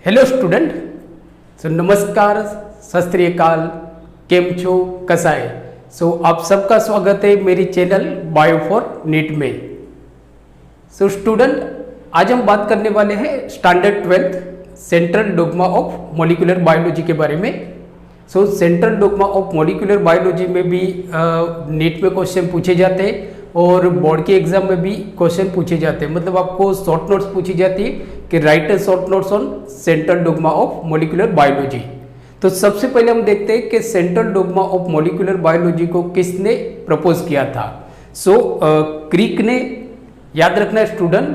Hello student नमस्कार सत श्री अकाल केम छो कसा है आप सबका स्वागत है मेरी चैनल बायो फॉर नीट में। स्टूडेंट आज हम बात करने वाले हैं standard 12th central dogma of molecular biology के बारे में। Central dogma of molecular biology में भी नीट में क्वेश्चन पूछे जाते हैं और बोर्ड के एग्जाम में भी क्वेश्चन पूछे जाते हैं। मतलब आपको शॉर्ट नोट्स पूछी जाती है कि right A short notes on central dogma of molecular biology. तो सबसे पहले हम देखते हैं कि central dogma of molecular biology को किसने प्रपोज किया था। क्रिक ने, याद रखना है स्टूडेंट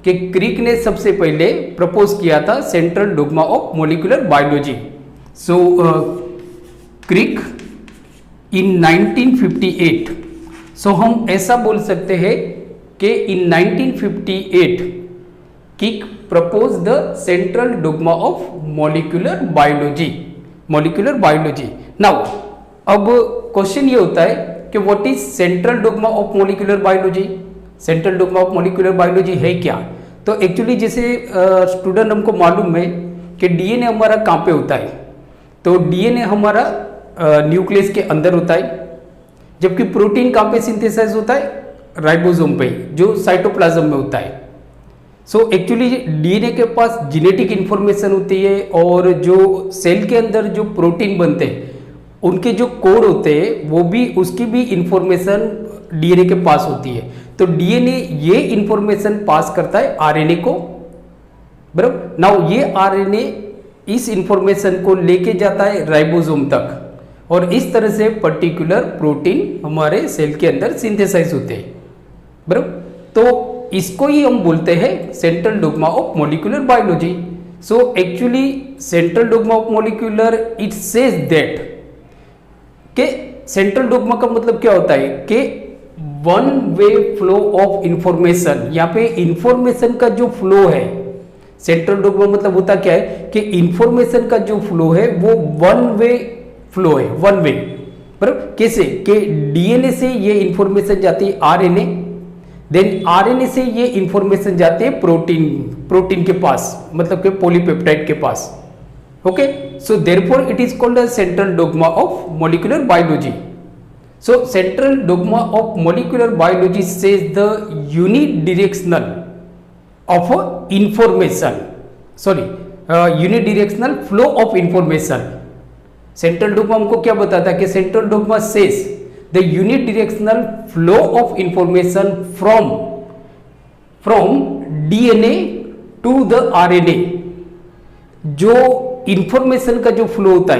कि क्रिक ने सबसे पहले प्रपोज किया था central dogma of molecular biology. Crick in 1958। हम ऐसा बोल सकते हैं कि इन 1958 किक propose the central dogma of molecular biology. Now अब क्वेश्चन ये होता है कि what is central dogma of molecular biology. Central dogma of molecular biology है क्या? तो एक्चुअली जैसे स्टूडेंट हमको मालूम है कि डीएनए हमारा कहाँ पे होता है। तो डीएनए हमारा न्यूक्लियस के अंदर होता है, जबकि प्रोटीन कहाँ पे सिंथेसाइज होता है? राइबोसोम पे, जो साइटोप्लाज्म में होता है। एक्चुअली डीएनए के पास जेनेटिक इंफॉर्मेशन होती है और जो सेल के अंदर जो प्रोटीन बनते हैं उनके जो कोड होते हैं वो भी, उसकी भी इंफॉर्मेशन डीएनए के पास होती है। तो डीएनए ये इंफॉर्मेशन पास करता है आरएनए को, बराबर। नाउ ये आरएनए इस इंफॉर्मेशन को लेके जाता है राइबोसोम तक और इस तरह से पर्टिकुलर प्रोटीन हमारे सेल के अंदर सिंथेसाइज होते हैं, बराबर। तो इसको ही हम बोलते हैं central dogma of molecular biology. Actually central dogma of molecular it says that के सेंट्रल डोग्मा का मतलब क्या होता है कि one way flow of information. यहाँ पे इंफॉर्मेशन का जो फ्लो है, सेंट्रल डोग्मा मतलब होता क्या है कि इंफॉर्मेशन का जो फ्लो है वो वन वे फ्लो है, वन वे। बराबर। कैसे कि डीएनए से ये इंफॉर्मेशन जाती है आरएनए, देन आरएनए से ये इंफॉर्मेशन जाती है प्रोटीन के पास, मतलब कि पॉलीपेप्टाइड के पास। Okay, so therefore it is called a central dogma of molecular biology. Central dogma of molecular biology says the unidirectional of information, unidirectional flow of information. Central dogma हमको क्या बताता है कि central dogma says the unidirectional flow of information from DNA to the RNA। जो information का जो flow होता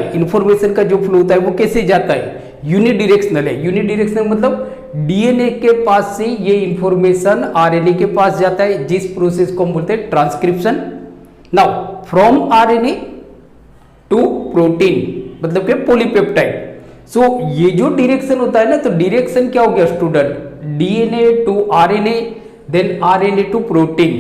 है, वो कैसे जाता है? यूनिडायरेक्शनल है। यूनिडायरेक्शनल मतलब डीएनए के पास से ये इंफॉर्मेशन आरएनए के पास जाता है, जिस प्रोसेस को हम बोलते हैं transcription. Now from RNA to protein, मतलब कि पॉलीपेप्टाइड। ये जो डायरेक्शन होता है ना, तो डायरेक्शन क्या हो गया student? DNA to RNA, then RNA to protein.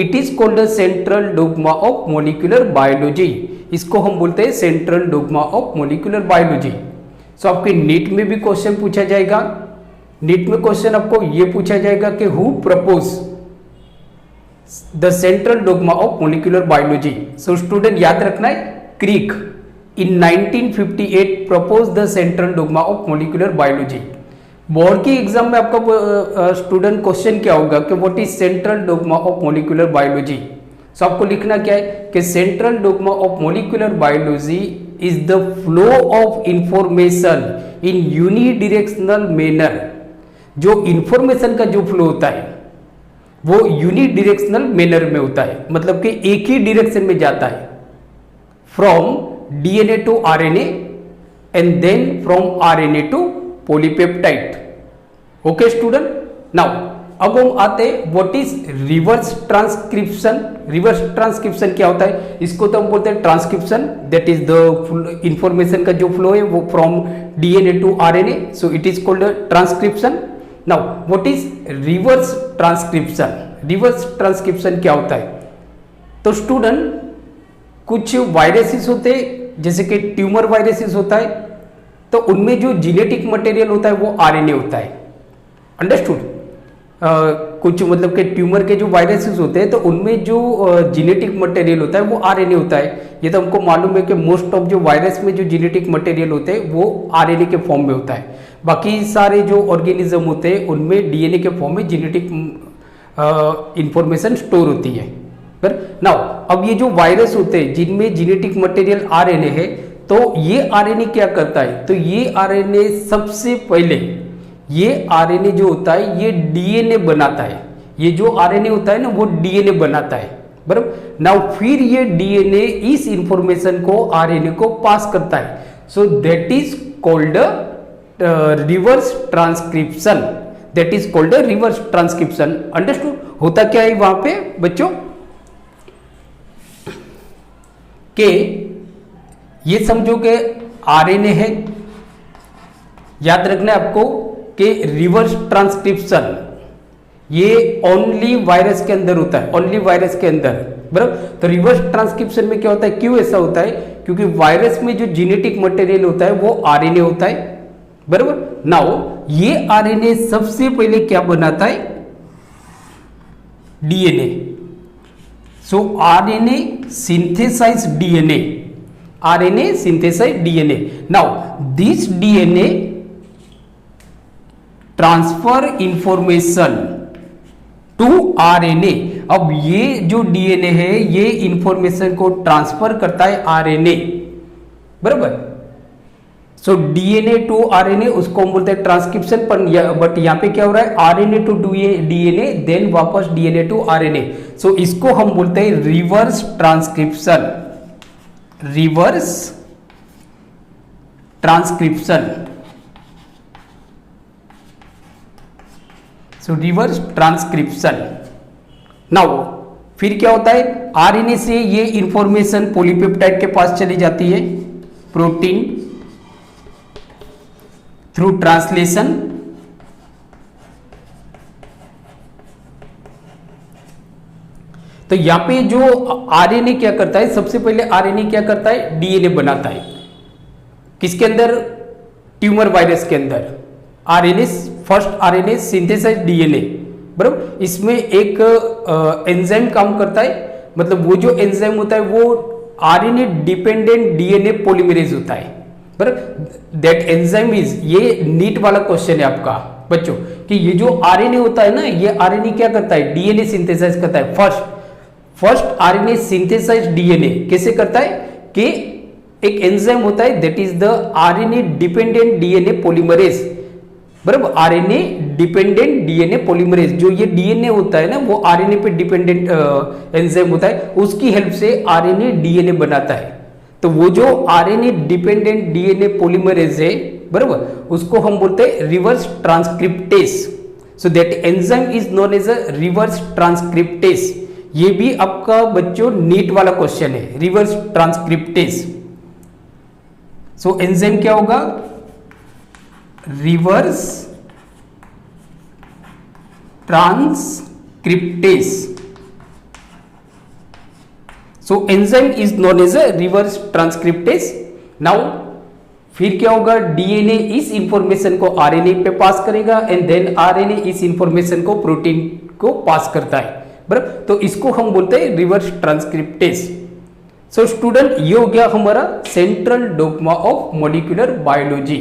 It is called the central dogma of molecular biology. इसको हम बोलते हैं central dogma of molecular biology. आपके नीट में भी क्वेश्चन पूछा जाएगा। नीट में क्वेश्चन आपको ये पूछा जाएगा कि who propose the central dogma of molecular biology. Student याद रखना है, क्रिक in 1958 proposed the central dogma of molecular biology। Board के एग्जाम में आपका स्टूडेंट क्वेश्चन क्या होगा कि what is central dogma of molecular biology. आपको लिखना क्या है कि central dogma of molecular biology is the flow of information in unidirectional manner. जो इंफॉर्मेशन का जो फ्लो होता है वो यूनिडायरेक्शनल मैनर में होता है, मतलब कि एक ही डायरेक्शन में जाता है, from DNA to RNA and then from RNA to polypeptide। Okay student, now अब हम आते हैं what is reverse transcription. Reverse transcription क्या होता है? इसको तो हम बोलते हैं transcription, that is the information का जो फ्लो है वो from DNA to RNA, so it is called transcription. Now what is reverse transcription? Reverse transcription क्या होता है? तो स्टूडेंट कुछ वायरसेस होते हैं, जैसे कि ट्यूमर वायरसेस होता है, तो उनमें जो जेनेटिक मटेरियल होता है वो आरएनए होता है। अंडरस्टूड? कुछ मतलब के ट्यूमर के जो वायरसेस होते हैं तो उनमें जो जेनेटिक मटेरियल होता है वो आरएनए होता है। ये तो हमको मालूम है कि मोस्ट ऑफ जो वायरस में जो जेनेटिक मटेरियल होते हैं वो आरएनए के फॉर्म में होता है। बाकी सारे जो ऑर्गेनिज्म होते हैं उनमें डीएनए के फॉर्म में जेनेटिक इंफॉर्मेशन स्टोर होती है। पर नाउ अब ये जो वायरस होते हैं जिनमें जेनेटिक मटेरियल आरएनए है, तो ये आरएनए क्या करता है, तो ये आरएनए सबसे पहले ये आरएनए जो होता है ये डीएनए बनाता है। ये जो आरएनए होता है ना वो डीएनए बनाता है, बराबर। नाउ फिर ये डीएनए इस इंफॉर्मेशन को आरएनए को पास करता है। So that is called reverse transcription. That is called reverse transcription. Understood? होता क्या है वहां पे बच्चों के ये समझो कि आरएनए है, याद रखना है आपको कि रिवर्स ट्रांसक्रिप्शन ये ओनली वायरस के अंदर होता है, ओनली वायरस के अंदर, बराबर। तो रिवर्स ट्रांसक्रिप्शन में क्या होता है, क्यों ऐसा होता है, क्योंकि वायरस में जो जेनेटिक मटेरियल होता है वो आरएनए होता है, बराबर। नाउ ये आरएनए सबसे पहले क्या बनाता है, DNA. So RNA synthesise DNA, RNA synthesise DNA. Now this DNA transfer information to RNA. अब ये जो डीएनए है ये इंफॉर्मेशन को ट्रांसफर करता है आरएनए, बराबर। सो डीएनए टू आरएनए उसको हम बोलते हैं ट्रांसक्रिप्शन, बट यहां पे क्या हो रहा है, आरएनए टू डीएनए देन वापस डीएनए टू आरएनए। सो इसको हम बोलते हैं रिवर्स ट्रांसक्रिप्शन, रिवर्स ट्रांसक्रिप्शन। सो रिवर्स ट्रांसक्रिप्शन। नाउ फिर क्या होता है, आरएनए से ये इंफॉर्मेशन पॉलीपेप्टाइड के पास चली जाती है, प्रोटीन थ्रू ट्रांसलेशन। तो यहां पे जो आरएनए क्या करता है, सबसे पहले आरएनए क्या करता है, डीएनए बनाता है। किसके अंदर, ट्यूमर वायरस के अंदर। RNA first RNA synthesise DNA, बराबर। इसमें एक एंजाइम काम करता है, मतलब वो जो एंजाइम होता है वो आरएनए डिपेंडेंट डीएनए पॉलीमरेज होता है, बराबर। दैट एंजाइम इज, ये नीट वाला क्वेश्चन है आपका बच्चों, कि ये जो आरएनए होता है ना, ये आरएनए क्या करता है, डीएनए सिंथेसाइज करता है। फर्स्ट आरएनए सिंथेसाइज डीएनए कैसे करता है, कि एक एंजाइम होता है that is the RNA dependent DNA polymerase, बराबर। आरएनए डिपेंडेंट डीएनए पॉलीमरेज, जो ये डीएनए होता है ना वो आरएनए पे डिपेंडेंट एंजाइम होता है, उसकी हेल्प से आरएनए डीएनए बनाता है। तो वो जो आरएनए डिपेंडेंट डीएनए पॉलीमरेज है, बराबर, उसको हम बोलते हैं reverse transcriptase. So that enzyme is known as a reverse transcriptase. ये भी आपका बच्चों नीट वाला क्वेश्चन है, रिवर्स ट्रांसक्रिप्टेस। सो एंजाइम क्या होगा, reverse transcriptase. So enzyme is known as a reverse transcriptase. Now फिर क्या होगा, डीएनए इस इंफॉर्मेशन को आरएनए पे पास करेगा एंड देन आरएनए इस इंफॉर्मेशन को प्रोटीन को पास करता है, बराबर। तो इसको हम बोलते हैं रिवर्स ट्रांसक्रिप्टेस। सो स्टूडेंट, ये हो गया हमारा central dogma of molecular biology,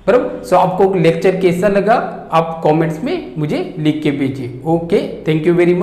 बराबर। सो आपको लेक्चर कैसा लगा आप कमेंट्स में मुझे लिख के भेजिए। Okay, thank you very much.